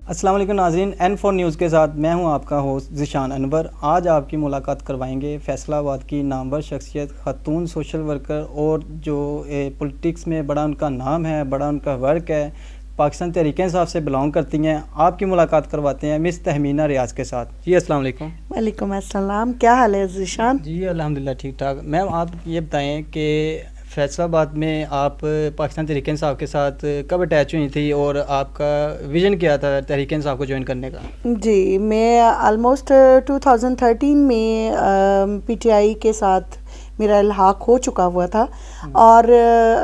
السلام علیکم ناظرین، N4 نیوز کے ساتھ میں ہوں آپ کا ہوسٹ ذیشان انور۔ آج آپ کی ملاقات کروائیں گے فیصل آباد کی نامور شخصیت، خاتون سوشل ورکر اور جو پولیٹکس میں بڑا ان کا نام ہے، بڑا ان کا ورک ہے، پاکستان تحریک انصاف سے بلانگ کرتی ہیں۔ آپ کی ملاقات کرواتے ہیں مس تہمینہ ریاض کے ساتھ۔ جی السلام علیکم۔ وعلیکم السلام، کیا حال ہے ذیشان؟ جی الحمدللہ ٹھیک ٹھاک۔ میم آپ یہ بتائیں کہ فیصل آباد میں آپ پاکستان تحریک انصاف کے ساتھ کب اٹیچ ہوئی تھی اور آپ کا ویژن کیا تھا تحریک انصاف کو جوائن کرنے کا؟ جی میں آلموسٹ 2013 میں پی ٹی آئی کے ساتھ میرا الحاق ہو چکا ہوا تھا، اور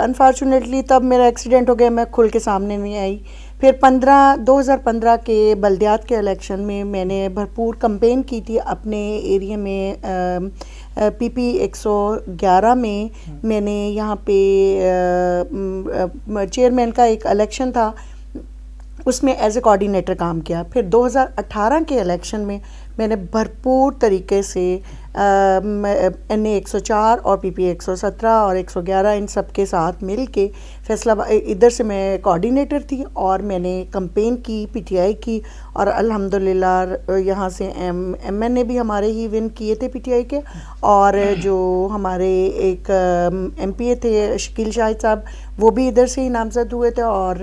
انفارچونیٹلی تب میرا ایکسیڈنٹ ہو گیا، میں کھل کے سامنے نہیں آئی۔ پھر 2015 کے بلدیات کے الیکشن میں میں نے بھرپور کمپین کی تھی اپنے ایریا میں، پی پی 111 میں نے یہاں پہ چیئرمین کا ایک الیکشن تھا، اس میں ایز اے کوآرڈینیٹر کام کیا۔ پھر 2018 کے الیکشن میں نے بھرپور طریقے سے این اے 104 اور پی پی 117 اور 111 ان سب کے ساتھ مل کے فیصل آباد، ادھر سے میں کوآرڈینیٹر تھی اور میں نے کمپین کی، پی ٹی آئی کی، اور الحمدللہ یہاں سے ایم این اے بھی ہمارے ہی ون کیے تھے پی ٹی آئی کے، اور جو ہمارے ایک ایم پی اے تھے شکیل شاہد صاحب، وہ بھی ادھر سے ہی نامزد ہوئے تھے، اور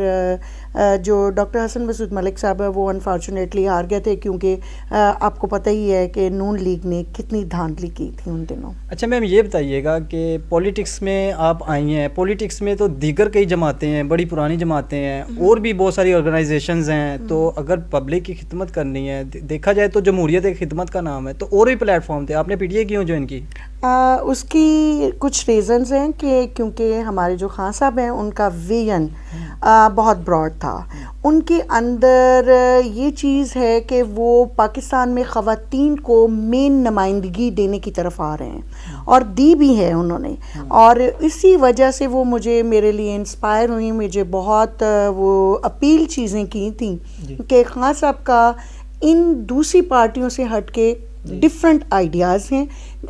جو ڈاکٹر حسن مسعود ملک صاحب ہے وہ انفارچونیٹلی ہار گئے تھے، کیونکہ آپ کو پتہ ہی ہے کہ نون لیگ نے کتنی دھاندلی کی تھی ان دنوں۔ اچھا میم یہ بتائیے گا کہ پولیٹکس میں آپ آئی ہیں، پولیٹکس میں تو دیگر کئی جماعتیں ہیں، بڑی پرانی جماعتیں ہیں، اور بھی بہت ساری آرگنائزیشنز ہیں، تو اگر پبلک کی خدمت کرنی ہے، دیکھا جائے تو جمہوریت ایک خدمت کا نام ہے، تو اور بھی پلیٹ فارم تھے، آپ نے پی ٹی آئی کیوں جوائن کی؟ اس کی کچھ ریزنز ہیں کہ کیونکہ ہمارے جو خان صاحب ہیں ان کا ویژن بہت براڈ تھا، ان کے اندر یہ چیز ہے کہ وہ پاکستان میں خواتین کو مین نمائندگی دینے کی طرف آ رہے ہیں، اور دی بھی ہے انہوں نے، اور اسی وجہ سے وہ مجھے میرے لیے انسپائر ہوئی، مجھے بہت وہ اپیل چیزیں کی تھیں کہ خان صاحب کا ان دوسری پارٹیوں سے ہٹ کے ڈفرینٹ آئیڈیاز ہیں،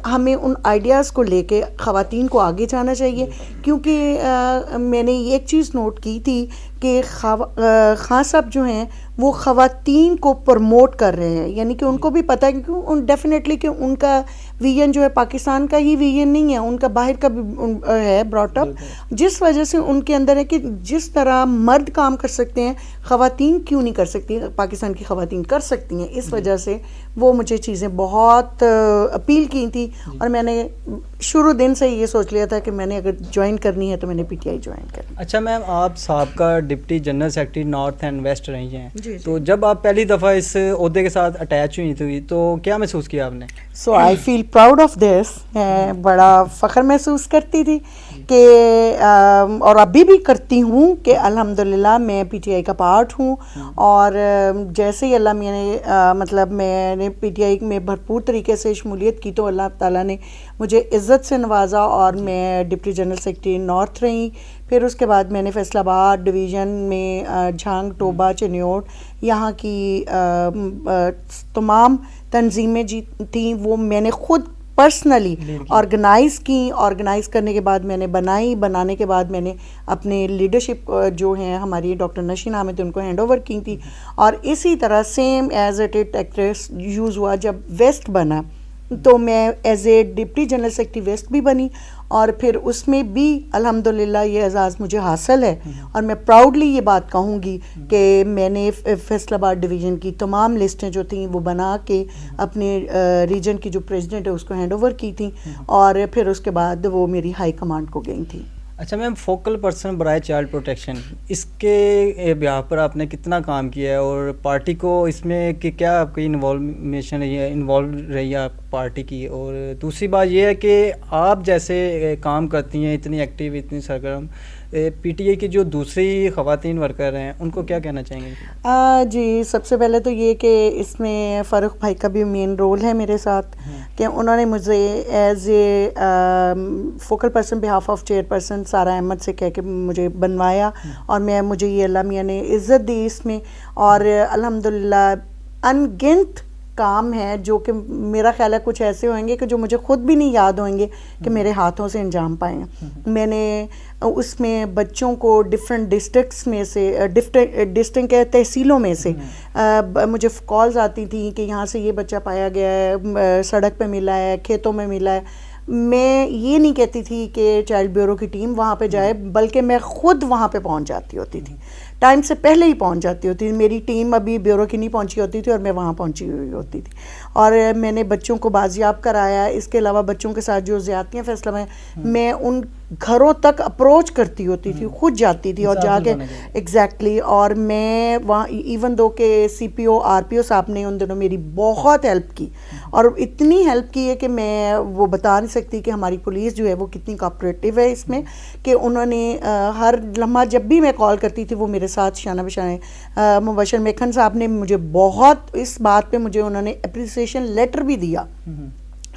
ہمیں ان آئیڈیاز کو لے کے خواتین کو آگے جانا چاہیے، کیونکہ میں نے ایک چیز نوٹ کی تھی کہ خان صاحب جو ہیں وہ خواتین کو پروموٹ کر رہے ہیں، یعنی کہ ان کو بھی پتہ ہے کہ ڈیفینیٹلی کہ ان کا ویژن جو ہے پاکستان کا ہی ویژن نہیں ہے، ان کا باہر کا بھی ہے براٹ اپ، جس وجہ سے ان کے اندر ہے کہ جس طرح مرد کام کر سکتے ہیں خواتین کیوں نہیں کر سکتی، پاکستان کی خواتین کر سکتی ہیں، اس وجہ سے وہ مجھے چیزیں بہت اپیل کی تھی، اور میں نے شروع دن سے یہ سوچ لیا تھا کہ میں نے اگر جوائن کرنی ہے تو میں نے پی ٹی آئی جوائن کرنی۔ اچھا میم آپ سابقہ deputy general secretary north and west رہی ہیں، تو جب آپ پہلی دفعہ اس عہدے کے ساتھ اٹیچ ہوئی تھی تو کیا محسوس کیا آپ نے؟ سو آئی فیل پراؤڈ آف دس، میں بڑا فخر محسوس کرتی تھی کہ اور ابھی بھی کرتی ہوں کہ الحمدللہ میں پی ٹی آئی کا پارٹ ہوں، اور جیسے ہی اللہ میں نے پی ٹی آئی میں بھرپور طریقے سے شمولیت کی تو اللہ تعالیٰ نے مجھے عزت سے نوازا، اور میں ڈپٹی جنرل سیکرٹری نارتھ رہی۔ پھر اس کے بعد میں نے فیصل آباد ڈویژن میں جھانگ، ٹوبہ، چنیوٹ، یہاں کی تمام تنظیمیں تھیں وہ میں نے خود پرسنلی آرگنائز کرنے کے بعد میں نے بنانے کے بعد میں نے اپنے لیڈرشپ جو ہیں ہماری ڈاکٹر نشین حامد ان کو ہینڈ اوور کی تھی، اور اسی طرح same as it actress use ہوا جب ویسٹ بنا تو میں as a deputy general secretary west بھی بنی، اور پھر اس میں بھی الحمدللہ یہ اعزاز مجھے حاصل ہے، اور میں پراؤڈلی یہ بات کہوں گی کہ میں نے فیصل آباد ڈویژن کی تمام لسٹیں جو تھیں وہ بنا کے اپنے ریجن کی جو پریزیڈنٹ ہے اس کو ہینڈ اوور کی تھیں، اور پھر اس کے بعد وہ میری ہائی کمانڈ کو گئی تھیں۔ اچھا میم فوکل پرسن برائے چائلڈ پروٹیکشن، اس کے بیاہ پر آپ نے کتنا کام کیا ہے، اور پارٹی کو اس میں کہ کیا آپ کی انوالو رہی ہے آپ پارٹی کی، اور دوسری بات یہ ہے کہ آپ جیسے کام کرتی ہیں اتنی ایکٹیو اتنی سرگرم، پی ٹی آئی کی جو دوسری خواتین ورکر ہیں ان کو کیا کہنا چاہیں گے؟ جی سب سے پہلے تو یہ کہ اس میں فاروق بھائی کا بھی مین رول ہے میرے ساتھ کہ انہوں نے مجھے as a focal person behalf of chair person سارا احمد سے کہہ کے مجھے بنوایا اور مجھے یہ اللہ میاں نے عزت دی اس میں، اور الحمدللہ ان گنت کام ہے جو کہ میرا خیال ہے کچھ ایسے ہوئیں گے کہ جو مجھے خود بھی نہیں یاد ہوئیں گے کہ میرے ہاتھوں سے انجام پائے ہیں۔ میں نے اس میں بچوں کو ڈفرینٹ ڈسٹرکٹس میں سے ڈسٹرکٹ کے تحصیلوں میں سے مجھے کالز آتی تھیں کہ یہاں سے یہ بچہ پایا گیا ہے، سڑک پہ ملا ہے، کھیتوں میں ملا ہے۔ میں یہ نہیں کہتی تھی کہ چائلڈ بیورو کی ٹیم وہاں پہ جائے، بلکہ میں خود وہاں پہ پہنچ جاتی ہوتی تھی، ٹائم سے پہلے ہی پہنچ جاتی ہوتی تھی۔ میری ٹیم ابھی بیورو کی نہیں پہنچی ہوتی تھی اور میں وہاں پہنچی ہوئی ہوتی تھی، اور میں نے بچوں کو بازیاب کرایا۔ اس کے علاوہ بچوں کے ساتھ جو زیادتیاں فیصلہ میں ان گھروں تک اپروچ کرتی ہوتی تھی، خود جاتی تھی اور جا کے ایگزیکٹلی، اور میں وہاں ایون دو کہ سی پی او آر پی او صاحب نے ان دنوں میری بہت ہیلپ کی، اور اتنی ہیلپ کی ہے کہ میں وہ بتا نہیں سکتی کہ ہماری پولیس جو ہے وہ کتنی کوآپریٹو ہے اس میں، کہ انہوں نے ہر لمحہ جب بھی میں کال کرتی تھی وہ میرے ساتھ شانہ بشانہ۔ مبشر میکھن صاحب نے مجھے بہت اس بات پہ مجھے انہوں نے اپریسیشن لیٹر بھی دیا،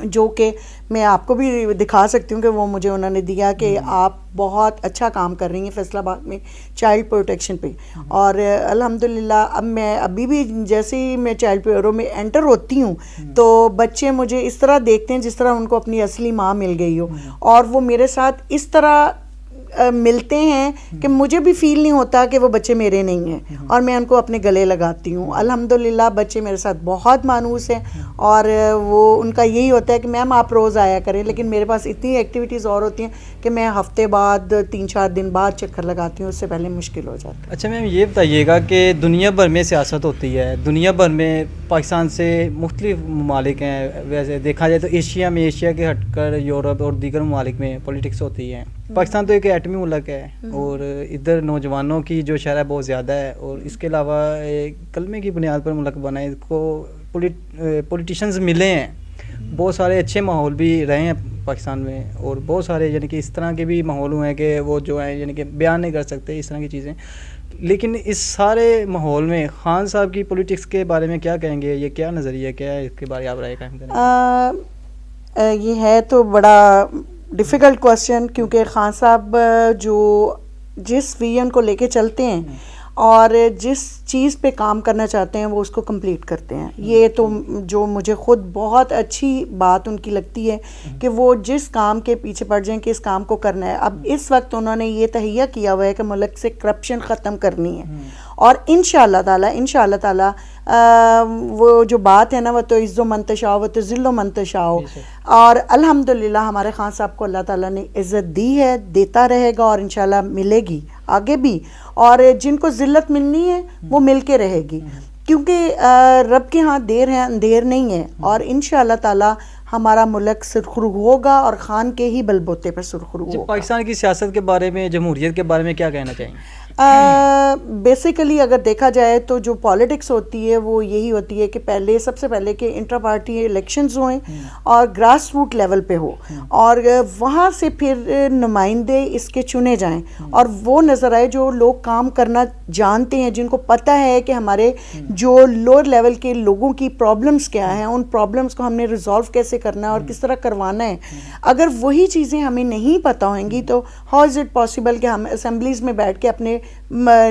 جو کہ میں آپ کو بھی دکھا سکتی ہوں کہ وہ مجھے انہوں نے دیا کہ آپ بہت اچھا کام کر رہی ہیں فیصل آباد میں چائلڈ پروٹیکشن پہ۔ اور الحمدللہ اب میں ابھی بھی جیسے ہی میں چائلڈ بیورو میں انٹر ہوتی ہوں تو بچے مجھے اس طرح دیکھتے ہیں جس طرح ان کو اپنی اصلی ماں مل گئی ہو، اور وہ میرے ساتھ اس طرح ملتے ہیں کہ مجھے بھی فیل نہیں ہوتا کہ وہ بچے میرے نہیں ہیں، اور میں ان کو اپنے گلے لگاتی ہوں۔ الحمدللہ بچے میرے ساتھ بہت مانوس ہیں، اور وہ ان کا یہی ہوتا ہے کہ میم آپ روز آیا کریں، لیکن میرے پاس اتنی ایکٹیویٹیز اور ہوتی ہیں کہ میں ہفتے بعد 3-4 دن بعد چکر لگاتی ہوں، اس سے پہلے مشکل ہو جاتا ہے۔ اچھا میم یہ بتائیے گا کہ دنیا بھر میں سیاست ہوتی ہے، دنیا بھر میں پاکستان سے مختلف ممالک ہیں، ویسے دیکھا جائے تو ایشیا کے ہٹ کر یورپ اور دیگر ممالک میں پولیٹکس ہوتی ہے۔ پاکستان تو ایک ایٹمی ملک ہے، اور ادھر نوجوانوں کی جو شرح بہت زیادہ ہے، اور اس کے علاوہ کلمے کی بنیاد پر ملک بنا ہے، اس کو پولیٹیشنز ملے ہیں، بہت سارے اچھے ماحول بھی رہے ہیں پاکستان میں، اور بہت سارے یعنی کہ اس طرح کے بھی ماحول ہوئے ہیں کہ وہ جو ہیں یعنی کہ بیان نہیں کر سکتے اس طرح کی چیزیں۔ لیکن اس سارے ماحول میں خان صاحب کی پولیٹکس کے بارے میں کیا کہیں گے؟ یہ کیا نظریہ کیا ہے، اس کے بارے آپ رائے قائم کریں؟ یہ ہے تو بڑا ڈیفیکلٹ کوسچن، کیونکہ خان صاحب جو جس ویژن کو لے کے چلتے ہیں اور جس چیز پہ کام کرنا چاہتے ہیں وہ اس کو کمپلیٹ کرتے ہیں۔ یہ تو جو مجھے خود بہت اچھی بات ان کی لگتی ہے کہ وہ جس کام کے پیچھے پڑ جائیں کہ اس کام کو کرنا ہے۔ اب اس وقت انہوں نے یہ تہیہ کیا ہوا ہے کہ ملک سے کرپشن ختم کرنی ہے، اور انشاءاللہ تعالی وہ جو بات ہے نا، وہ تو عز و منتشا وہ تو ذل و منتشا، اور الحمدللہ ہمارے خان صاحب کو اللہ تعالیٰ نے عزت دی ہے، دیتا رہے گا، اور انشاءاللہ ملے گی آگے بھی، اور جن کو ذلت ملنی ہے وہ مل کے رہے گی، کیونکہ رب کے ہاں دیر ہے اندھیر نہیں ہے، اور انشاءاللہ تعالی ہمارا ملک سرخرو ہوگا، اور خان کے ہی بلبوتے پر سرخرو ہوگا۔ پاکستان کی سیاست کے بارے میں، جمہوریت کے بارے میں کیا کہنا چاہیں گے؟ بیسیکلی اگر دیکھا جائے تو جو پالیٹکس ہوتی ہے وہ یہی ہوتی ہے کہ سب سے پہلے کہ انٹرا پارٹی الیکشنز ہوئیں اور گراس روٹ لیول پہ ہو، اور وہاں سے پھر نمائندے اس کے چنے جائیں، اور وہ نظر آئے جو لوگ کام کرنا جانتے ہیں، جن کو پتہ ہے کہ ہمارے جو لوور لیول کے لوگوں کی پرابلمز کیا ہیں، ان پرابلمز کو ہم نے ریزالو کیسے کرنا ہے اور کس طرح کروانا ہے۔ اگر وہی چیزیں ہمیں نہیں پتہ ہوئیں گی تو ہاؤ از اٹ پاسبل کہ ہم اسمبلیز میں بیٹھ کے اپنے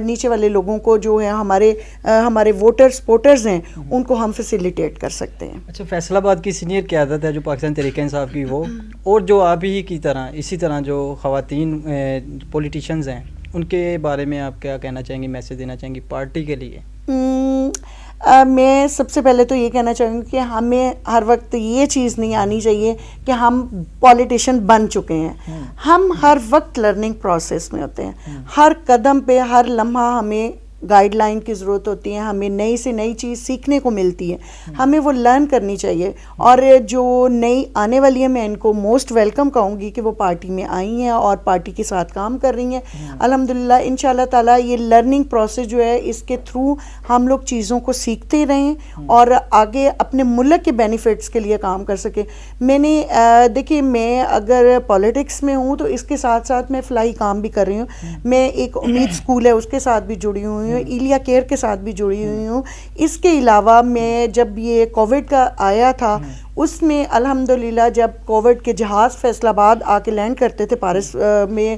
نیچے والے لوگوں کو جو ہے ہمارے ووٹرز ہیں ان کو ہم فیسیلیٹیٹ کر سکتے ہیں۔ اچھا، فیصل آباد کی سینئر قیادت ہے جو پاکستان تحریک انصاف کی، وہ اور جو آپ ہی کی طرح اسی طرح جو خواتین پولیٹیشنز ہیں، ان کے بارے میں آپ کیا کہنا چاہیں گی، میسج دینا چاہیں گی پارٹی کے لیے؟ میں سب سے پہلے تو یہ کہنا چاہوں گی کہ ہمیں ہر وقت یہ چیز نہیں آنی چاہیے کہ ہم پولیٹیشین بن چکے ہیں، ہم ہر وقت لرننگ پروسیس میں ہوتے ہیں، ہر قدم پہ ہر لمحہ ہمیں گائیڈ لائن کی ضرورت ہوتی ہے, ہمیں نئی سے نئی چیز سیکھنے کو ملتی ہے, ہمیں وہ لرن کرنی چاہیے. اور جو نئی آنے والی ہیں میں ان کو موسٹ ویلکم کہوں گی کہ وہ پارٹی میں آئی ہیں اور پارٹی کے ساتھ کام کر رہی ہیں. الحمدللہ ان شاء اللہ تعالیٰ یہ لرننگ پروسیس جو ہے اس کے تھرو ہم لوگ چیزوں کو سیکھتے رہیں اور آگے اپنے ملک کے بینیفٹس کے لیے کام کر سکیں. میں نے دیکھیے میں اگر پالیٹکس میں ہوں تو اس کے ساتھ ساتھ میں فلاحی کام بھی کر رہی ہوں. میں ایک امید اسکول ہے اس کے ساتھ بھی جڑی ہوئی ہوں, ایلیا کیئر کے ساتھ بھی جڑی ہوئی ہوں. اس کے علاوہ میں جب یہ کووڈ کا آیا تھا اس میں الحمدللہ جب کووڈ کے جہاز فیصل آباد آ کے لینڈ کرتے تھے پارس میں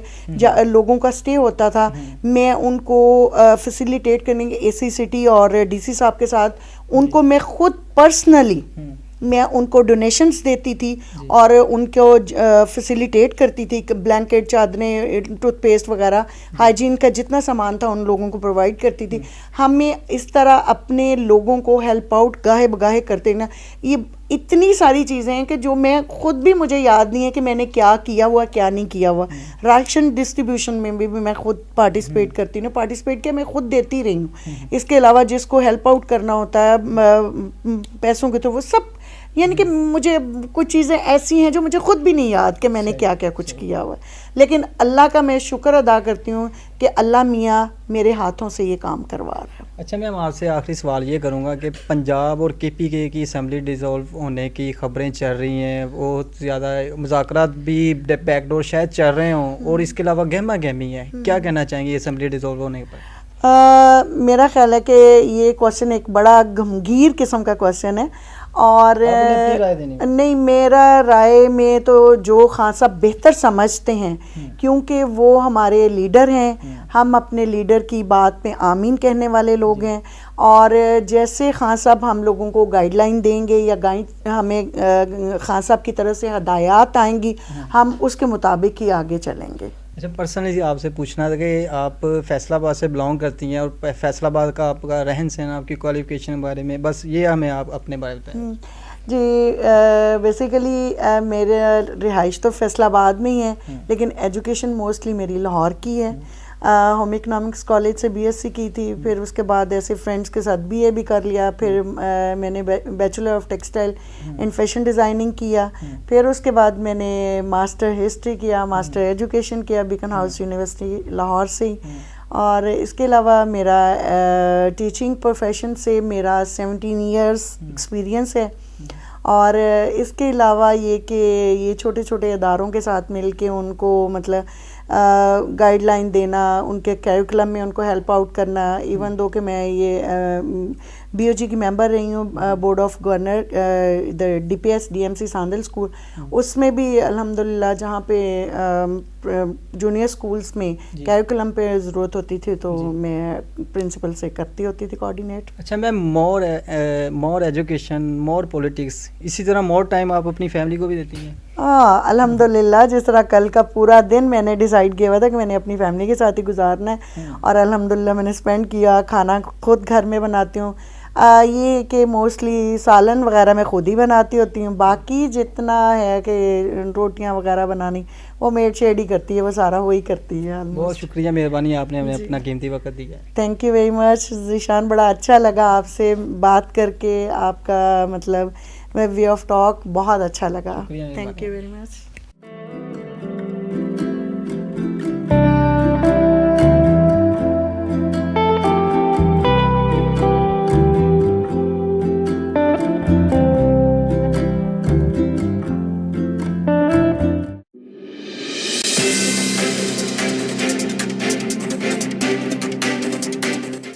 لوگوں کا سٹے ہوتا تھا, میں ان کو فیسیلیٹیٹ کرنے کے اے سی سٹی اور ڈی سی صاحب کے ساتھ ان کو میں خود پرسنلی میں ان کو ڈونیشنز دیتی تھی اور ان کو فیسیلیٹیٹ کرتی تھی, بلینکٹ, چادریں, ٹوتھ پیسٹ وغیرہ, ہائیجین کا جتنا سامان تھا ان لوگوں کو پرووائڈ کرتی تھی. ہمیں اس طرح اپنے لوگوں کو ہیلپ آؤٹ گاہے بگاہے کرتے نا, یہ اتنی ساری چیزیں ہیں کہ جو میں خود بھی مجھے یاد نہیں ہے کہ میں نے کیا کیا ہوا کیا نہیں کیا ہوا. راشن ڈسٹریبیوشن میں بھی میں خود پارٹیسپیٹ کرتی ہوں, پارٹیسپیٹ کیا میں خود دیتی رہی ہوں. اس کے علاوہ جس کو ہیلپ آؤٹ کرنا ہوتا ہے پیسوں کے تو وہ سب, یعنی کہ مجھے کچھ چیزیں ایسی ہیں جو مجھے خود بھی نہیں یاد کہ میں نے کیا کیا کچھ کیا ہوا ہے, لیکن اللہ کا میں شکر ادا کرتی ہوں کہ اللہ میاں میرے ہاتھوں سے یہ کام کروا رہا ہے. اچھا میم آپ سے آخری سوال یہ کروں گا کہ پنجاب اور کے پی کے کی اسمبلی ڈیزولو ہونے کی خبریں چل رہی ہیں, بہت زیادہ مذاکرات بھی بیک ڈور شاید چل رہے ہوں, اور اس کے علاوہ گہما گہمی ہے, کیا کہنا چاہیں گے اسمبلی ڈیزولو ہونے پر؟ میرا خیال ہے کہ یہ کویشچن ایک بڑا گمگیر قسم کا کویشچن ہے, اور نہیں میرا رائے میں تو جو خان صاحب بہتر سمجھتے ہیں کیونکہ وہ ہمارے لیڈر ہیں, ہم اپنے لیڈر کی بات پہ آمین کہنے والے لوگ ہیں, اور جیسے خان صاحب ہم لوگوں کو گائیڈ لائن دیں گے یا ہمیں خان صاحب کی طرف سے ہدایات آئیں گی ہم اس کے مطابق ہی آگے چلیں گے. اچھا پرسنلی آپ سے پوچھنا تھا کہ آپ فیصل آباد سے بلانگ کرتی ہیں اور فیصل آباد کا آپ کا رہن سہن, آپ کی کوالیفیکیشن کے بارے میں بس یہ ہمیں آپ اپنے بارے میں بتائیں. جی بیسیکلی میرے رہائش تو فیصل آباد میں ہی ہے, لیکن ایجوکیشن موسٹلی میری لاہور کی ہے. ہوم اکنامکس کالج سے بی ایس سی کی تھی, پھر اس کے بعد ایسے فرینڈس کے ساتھ بی اے بھی کر لیا, پھر میں نے bachelor of textile in fashion designing کیا, پھر اس کے بعد میں نے ماسٹر ہسٹری کیا, ماسٹر ایجوکیشن کیا بیکن ہاؤس یونیورسٹی لاہور سے ہی. اور اس کے علاوہ میرا ٹیچنگ پروفیشن سے میرا 17 ایئرس ایکسپیرینس ہے, اور اس کے علاوہ یہ کہ یہ چھوٹے چھوٹے اداروں کے ساتھ مل کے ان کو مطلب گائیڈ لائن دینا, ان کے کیریکولم میں ان کو ہیلپ آؤٹ کرنا, ایون دو کہ میں یہ بی او جی کی ممبر رہی ہوں, بورڈ آف گورنر ادھر D P S D M C ساندل اسکول, اس میں بھی الحمدللہ جہاں پہ جونیئر اسکولس میں کیریکولم پہ ضرورت ہوتی تھی تو میں پرنسپل سے کرتی ہوتی تھی کوآرڈینیٹ. اچھا میم مور ایجوکیشن, مور پولیٹکس, اسی طرح مور ٹائم آپ اپنی فیملی کو بھی دیتی ہیں؟ ہاں الحمدللہ, جس طرح کل کا پورا دن میں نے ڈیسائیڈ کیا ہوا تھا کہ میں نے اپنی فیملی کے ساتھ ہی گزارنا ہے, اور الحمدللہ میں نے اسپینڈ کیا. کھانا خود گھر میں بناتی ہوں, یہ کہ موسٹلی سالن وغیرہ میں خود ہی بناتی ہوتی ہوں, باقی جتنا ہے کہ روٹیاں وغیرہ بنانی وہ میڈ شیڈ ہی کرتی ہے, وہ سارا وہی کرتی ہے. بہت شکریہ, مہربانی, آپ نے ہمیں اپنا قیمتی وقت دیا. Thank you very much Zeeshan, بڑا اچھا لگا آپ سے بات کر کے, آپ کا مطلب وے آف ٹاک بہت اچھا لگا. Thank you very much.